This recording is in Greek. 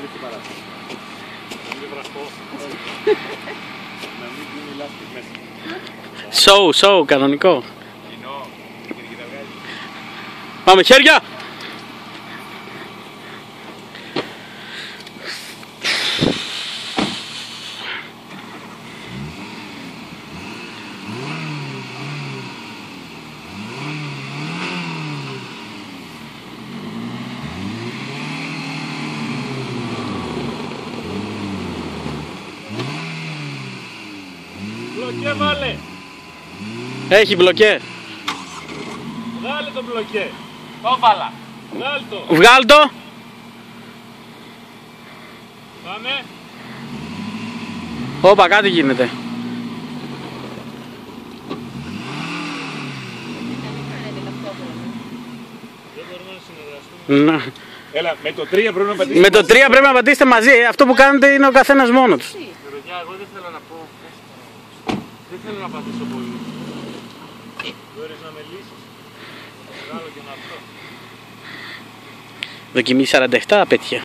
Τρίτη παράσταση. Να μην βραστώ. Να μην γίνει λάστιχ μέσα. Σοου, κανονικό. Κοινό. Πάμε χέρια! Μπλοκέ βάλε! Έχει μπλοκέ. Βγάλε το μπλοκέ! Το βάλα! Βγάλε το! Βγάλ' το! Πάμε! Όπα, κάτι γίνεται. Δεν μπορούμε να συνεργαστούμε. Να. Έλα, με το 3 πρέπει να πατήσουμε. Με το 3 πρέπει να πατήσετε μαζί. Αυτό που κάνετε είναι ο καθένας μόνος του. Παιδιά, εγώ δεν θέλω να πω. Δεν θέλω να πατήσω πολύ. Μπορείς να με λύσεις. Θα βγάλω και να αυτό. Δοκιμή 47 πέτυχε.